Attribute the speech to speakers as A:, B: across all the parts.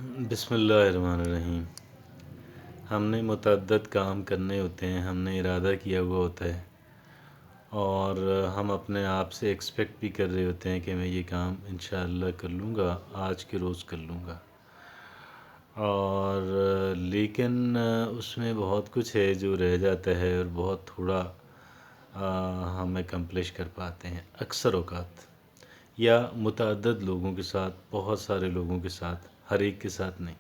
A: بسم اللہ الرحمن الرحیم۔ ہم نے متعدد کام کرنے ہوتے ہیں، ہم نے ارادہ کیا ہوا ہوتا ہے اور ہم اپنے آپ سے ایکسپیکٹ بھی کر رہے ہوتے ہیں کہ میں یہ کام انشاءاللہ کر لوں گا، آج کے روز کر لوں گا، اور لیکن اس میں بہت کچھ ہے جو رہ جاتا ہے اور بہت تھوڑا ہم اکمپلش کر پاتے ہیں اکثر اوقات، یا متعدد لوگوں کے ساتھ، بہت سارے لوگوں کے ساتھ، ہر ایک کے ساتھ نہیں۔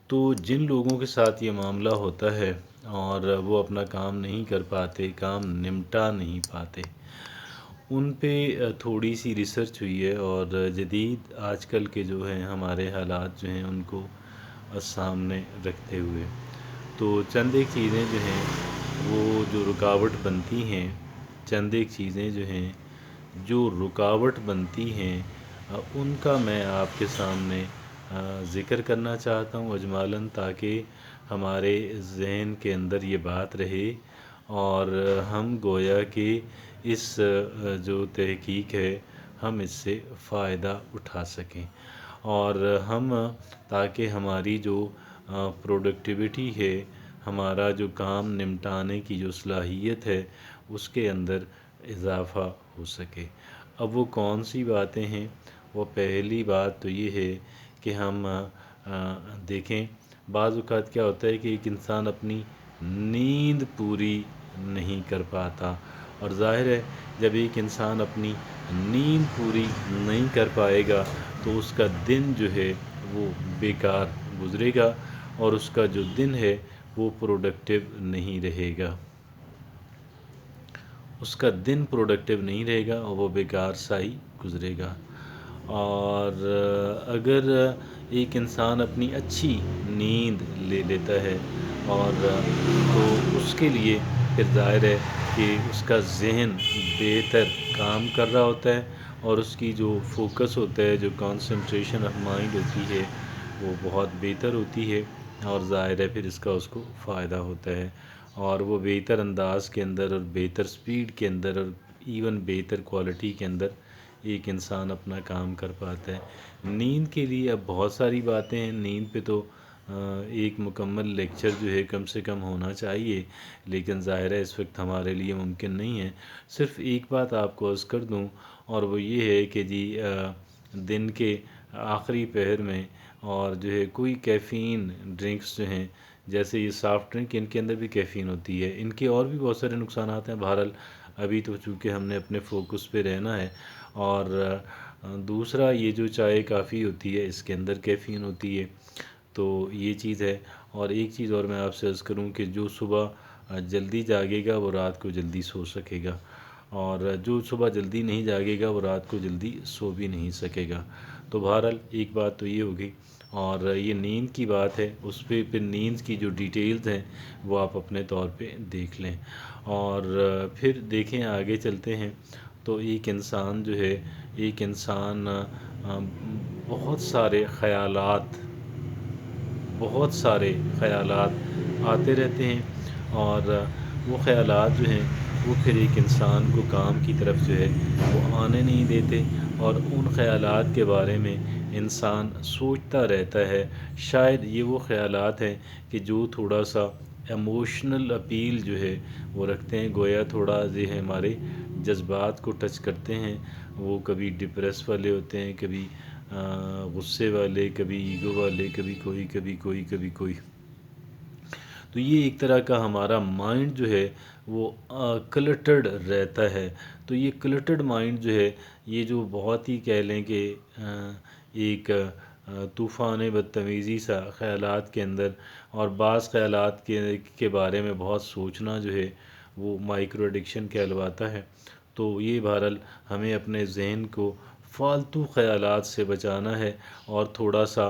A: تو جن لوگوں کے ساتھ یہ معاملہ ہوتا ہے اور وہ اپنا کام نہیں کر پاتے، کام نمٹا نہیں پاتے، ان پہ تھوڑی سی ریسرچ ہوئی ہے، اور جدید آج کل کے جو ہیں ہمارے حالات جو ہیں ان کو سامنے رکھتے ہوئے تو چند ایک چیزیں جو ہیں وہ جو رکاوٹ بنتی ہیں، چند ایک چیزیں جو ہیں جو رکاوٹ بنتی ہیں، ان کا میں آپ کے سامنے ذکر کرنا چاہتا ہوں اجمالاً، تاکہ ہمارے ذہن کے اندر یہ بات رہے اور ہم گویا کہ اس جو تحقیق ہے ہم اس سے فائدہ اٹھا سکیں، اور ہم تاکہ ہماری جو پروڈکٹیوٹی ہے، ہمارا جو کام نمٹانے کی جو صلاحیت ہے، اس کے اندر اضافہ ہو سکے۔ اب وہ کون سی باتیں ہیں؟ وہ پہلی بات تو یہ ہے کہ ہم دیکھیں، بعض اوقات کیا ہوتا ہے کہ ایک انسان اپنی نیند پوری نہیں کر پاتا، اور ظاہر ہے جب ایک انسان اپنی نیند پوری نہیں کر پائے گا تو اس کا دن جو ہے وہ بیکار گزرے گا، اور اس کا جو دن ہے وہ پروڈکٹیو نہیں رہے گا، اس کا دن پروڈکٹیو نہیں رہے گا اور وہ بیکار سا ہی گزرے گا۔ اور اگر ایک انسان اپنی اچھی نیند لے لیتا ہے اور تو اس کے لیے پھر ظاہر ہے کہ اس کا ذہن بہتر کام کر رہا ہوتا ہے، اور اس کی جو فوکس ہوتا ہے، جو کانسنٹریشن آف مائنڈ ہوتی ہے، وہ بہت بہتر ہوتی ہے، اور ظاہر ہے پھر اس کا اس کو فائدہ ہوتا ہے، اور وہ بہتر انداز کے اندر اور بہتر سپیڈ کے اندر اور ایون بہتر کوالٹی کے اندر ایک انسان اپنا کام کر پاتا ہے۔ نیند کے لیے اب بہت ساری باتیں ہیں، نیند پہ تو ایک مکمل لیکچر جو ہے کم سے کم ہونا چاہیے، لیکن ظاہر ہے اس وقت ہمارے لیے ممکن نہیں ہے۔ صرف ایک بات آپ کو عرض کر دوں، اور وہ یہ ہے کہ جی دن کے آخری پہر میں اور جو ہے کوئی کیفین ڈرنکس جو ہیں، جیسے یہ سافٹ ڈرنک، ان کے اندر بھی کیفین ہوتی ہے، ان کے اور بھی بہت سارے نقصانات ہیں، بہرحال ابھی تو چونکہ ہم نے اپنے فوکس پہ رہنا ہے۔ اور دوسرا یہ جو چائے کافی ہوتی ہے، اس کے اندر کیفین ہوتی ہے، تو یہ چیز ہے۔ اور ایک چیز اور میں آپ سے عرض کروں کہ جو صبح جلدی جاگے گا وہ رات کو جلدی سو سکے گا، اور جو صبح جلدی نہیں جاگے گا وہ رات کو جلدی سو بھی نہیں سکے گا۔ تو بہرحال ایک بات تو یہ ہوگی، اور یہ نیند کی بات ہے، اس پہ پھر نیند کی جو ڈیٹیلز ہیں وہ آپ اپنے طور پہ دیکھ لیں، اور پھر دیکھیں آگے چلتے ہیں تو ایک انسان جو ہے، ایک انسان بہت سارے خیالات، بہت سارے خیالات آتے رہتے ہیں، اور وہ خیالات جو ہیں وہ پھر ایک انسان کو کام کی طرف جو ہے وہ آنے نہیں دیتے، اور ان خیالات کے بارے میں انسان سوچتا رہتا ہے۔ شاید یہ وہ خیالات ہیں کہ جو تھوڑا سا ایموشنل اپیل جو ہے وہ رکھتے ہیں، گویا تھوڑا یہ ہمارے جذبات کو ٹچ کرتے ہیں، وہ کبھی ڈپریس والے ہوتے ہیں، کبھی غصے والے، کبھی ایگو والے، کبھی کوئی، کبھی کوئی، کبھی کوئی۔ تو یہ ایک طرح کا ہمارا مائنڈ جو ہے وہ کلٹرڈ رہتا ہے۔ تو یہ کلٹرڈ مائنڈ جو ہے، یہ جو بہت ہی کہہ لیں کہ ایک طوفان بدتمیزی سا خیالات کے اندر، اور بعض خیالات کے بارے میں بہت سوچنا جو ہے وہ مائکرو ایڈکشن کہلواتا ہے۔ تو یہ بہرحال ہمیں اپنے ذہن کو فالتو خیالات سے بچانا ہے، اور تھوڑا سا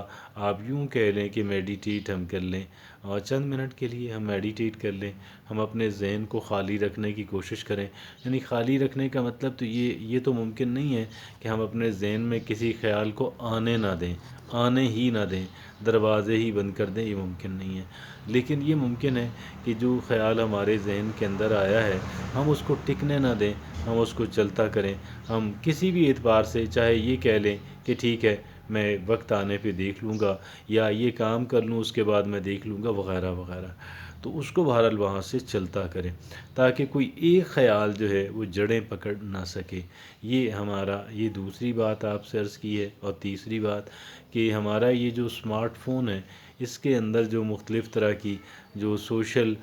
A: آپ یوں کہہ لیں کہ میڈیٹیٹ ہم کر لیں، اور چند منٹ کے لیے ہم میڈیٹیٹ کر لیں، ہم اپنے ذہن کو خالی رکھنے کی کوشش کریں۔ یعنی خالی رکھنے کا مطلب تو یہ تو ممکن نہیں ہے کہ ہم اپنے ذہن میں کسی خیال کو آنے نہ دیں، آنے ہی نہ دیں، دروازے ہی بند کر دیں، یہ ممکن نہیں ہے، لیکن یہ ممکن ہے کہ جو خیال ہمارے ذہن کے اندر آیا ہے ہم اس کو ٹکنے نہ دیں، ہم اس کو چلتا کریں، ہم کسی بھی اعتبار سے چاہے یہ کہہ لیں کہ ٹھیک ہے میں وقت آنے پہ دیکھ لوں گا، یا یہ کام کر لوں اس کے بعد میں دیکھ لوں گا، وغیرہ وغیرہ۔ تو اس کو بہرحال وہاں سے چلتا کریں، تاکہ کوئی ایک خیال جو ہے وہ جڑیں پکڑ نہ سکے۔ یہ ہمارا، یہ دوسری بات آپ سے عرض کی ہے۔ اور تیسری بات کہ ہمارا یہ جو اسمارٹ فون ہے، اس کے اندر جو مختلف طرح کی جو سوشل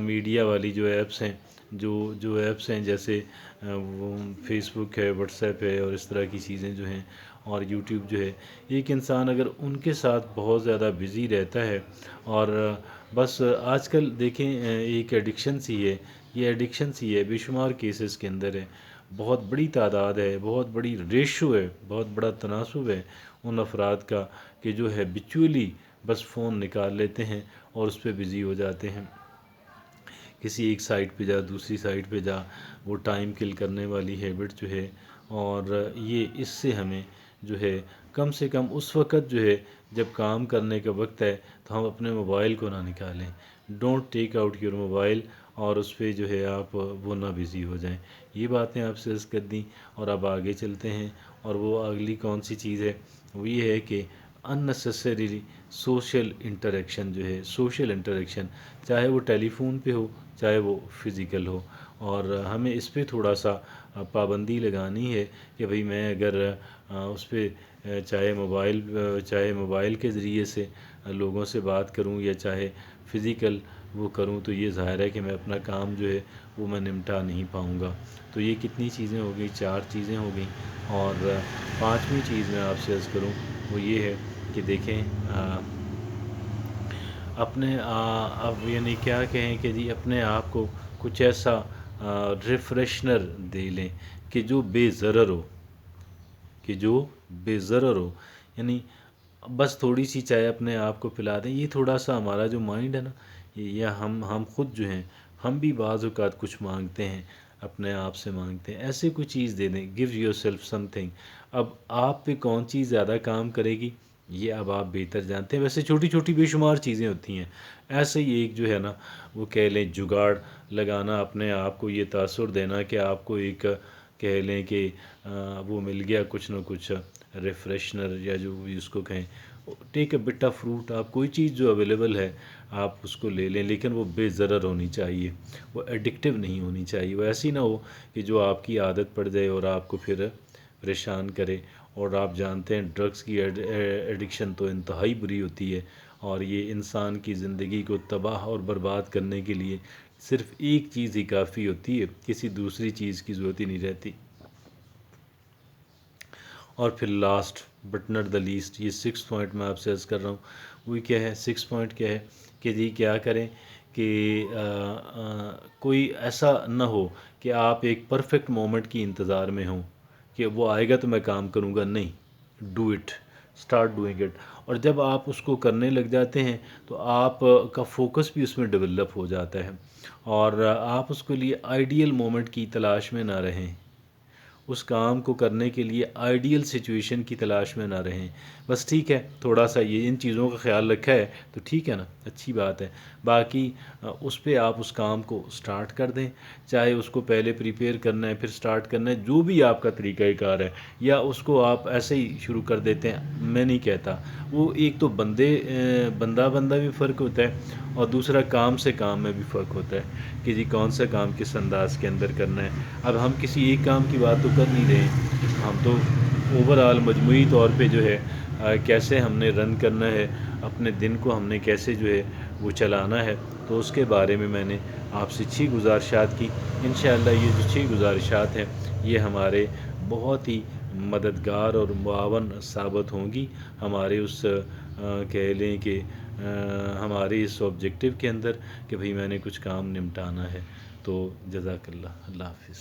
A: میڈیا والی جو ایپس ہیں، جو ایپس ہیں، جیسے وہ فیس بک ہے، واٹس ایپ ہے، اور اس طرح کی چیزیں جو ہیں، اور یوٹیوب جو ہے، ایک انسان اگر ان کے ساتھ بہت زیادہ بزی رہتا ہے، اور بس آج کل دیکھیں ایک ایڈکشن سی ہے، یہ ایڈکشن سی ہے، بے شمار کیسز کے اندر ہے، بہت بڑی تعداد ہے، بہت بڑی ریشو ہے، بہت بڑا تناسب ہے ان افراد کا کہ جو ہے بچولی بس فون نکال لیتے ہیں اور اس پہ بزی ہو جاتے ہیں۔ کسی ایک سائٹ پہ جا، دوسری سائٹ پہ جا، وہ ٹائم کل کرنے والی ہیبٹ جو ہے، اور یہ اس سے ہمیں جو ہے کم سے کم اس وقت جو ہے جب کام کرنے کا وقت ہے تو ہم اپنے موبائل کو نہ نکالیں۔ Don't take out your mobile, اور اس پہ جو ہے آپ وہ نہ بزی ہو جائیں۔ یہ باتیں آپ سے عرض کر دیں، اور اب آگے چلتے ہیں۔ اور وہ اگلی کون سی چیز ہے؟ وہ یہ ہے کہ اننیسیسریلی سوشل انٹریکشن جو ہے، سوشل انٹریکشن، چاہے وہ ٹیلی فون پہ ہو، چاہے وہ فزیکل ہو، اور ہمیں اس پہ تھوڑا سا پابندی لگانی ہے کہ بھئی میں اگر اس پہ چاہے موبائل کے ذریعے سے لوگوں سے بات کروں، یا چاہے فزیکل وہ کروں، تو یہ ظاہر ہے کہ میں اپنا کام جو ہے وہ میں نمٹا نہیں پاؤں گا۔ تو یہ کتنی چیزیں ہو گئی؟ 4 چیزیں ہو گئیں۔ اور 5ویں چیز میں آپ سے عرض کروں وہ یہ ہے کہ دیکھیں اپنے اب یعنی کیا کہیں کہ جی اپنے آپ کو کچھ ایسا ریفریشنر دے لیں کہ جو بے ضرر ہو، یعنی بس تھوڑی سی چائے اپنے آپ کو پلا دیں۔ یہ تھوڑا سا ہمارا جو مائنڈ ہے نا، یا ہم خود جو ہیں، ہم بھی بعض اوقات کچھ مانگتے ہیں، اپنے آپ سے مانگتے ہیں، ایسے کوئی چیز دے دیں۔ Give your self some thing. اب آپ پہ کون چیز زیادہ کام کرے گی یہ اب آپ بہتر جانتے ہیں۔ ویسے چھوٹی چھوٹی بے شمار چیزیں ہوتی ہیں، ایسے ہی ایک جو ہے نا وہ کہہ لیں جگاڑ لگانا، اپنے آپ کو یہ تاثر دینا کہ آپ کو ایک کہہ لیں کہ وہ مل گیا کچھ نہ کچھ ریفریشنر، یا جو بھی اس کو کہیں، ٹیک اے بٹ آف فروٹ، آپ کوئی چیز جو اویلیبل ہے آپ اس کو لے لیں، لیکن وہ بے ضرر ہونی چاہیے، وہ ایڈکٹیو نہیں ہونی چاہیے، وہ ایسی نہ ہو کہ جو آپ کی عادت پڑ جائے اور آپ کو پھر پریشان کرے۔ اور آپ جانتے ہیں ڈرگس کی ایڈکشن تو انتہائی بری ہوتی ہے، اور یہ انسان کی زندگی کو تباہ اور برباد کرنے کے لیے صرف ایک چیز ہی کافی ہوتی ہے، کسی دوسری چیز کی ضرورت ہی نہیں رہتی۔ اور پھر last but not the least, یہ 6 پوائنٹ میں آپ سے عرض کر رہا ہوں، وہ کیا ہے؟ 6 پوائنٹ کیا ہے کہ جی کیا کریں کہ کوئی ایسا نہ ہو کہ آپ ایک پرفیکٹ مومنٹ کی انتظار میں ہوں کہ وہ آئے گا تو میں کام کروں گا۔ نہیں، do it, start doing it. اور جب آپ اس کو کرنے لگ جاتے ہیں تو آپ کا فوکس بھی اس میں ڈیولپ ہو جاتا ہے، اور آپ اس کے لیے آئیڈیل مومنٹ کی تلاش میں نہ رہیں، اس کام کو کرنے کے لیے آئیڈیل سچویشن کی تلاش میں نہ رہیں۔ بس ٹھیک ہے، تھوڑا سا یہ ان چیزوں کا خیال رکھا ہے تو ٹھیک ہے نا، اچھی بات ہے۔ باقی اس پہ آپ اس کام کو سٹارٹ کر دیں، چاہے اس کو پہلے پریپیئر کرنا ہے پھر سٹارٹ کرنا ہے، جو بھی آپ کا طریقہ کار ہے، یا اس کو آپ ایسے ہی شروع کر دیتے ہیں، میں نہیں کہتا۔ وہ ایک تو بندہ بھی فرق ہوتا ہے، اور دوسرا کام سے کام میں بھی فرق ہوتا ہے کہ جی کون سا کام کس انداز کے اندر کرنا ہے۔ اب ہم کسی ایک کام کی بات تو کر نہیں رہے ہیں، ہم تو اوورآل مجموعی طور پہ جو ہے کیسے ہم نے رن کرنا ہے اپنے دن کو، ہم نے کیسے جو ہے وہ چلانا ہے، تو اس کے بارے میں میں نے آپ سے 6 گزارشات کی۔ انشاءاللہ یہ جو 6 گزارشات ہیں یہ ہمارے بہت ہی مددگار اور معاون ثابت ہوں گی ہمارے اس کہہ لیں کہ ہمارے اس آبجیکٹیو کے اندر کہ بھئی میں نے کچھ کام نمٹانا ہے۔ تو جزاک اللہ، اللہ حافظ۔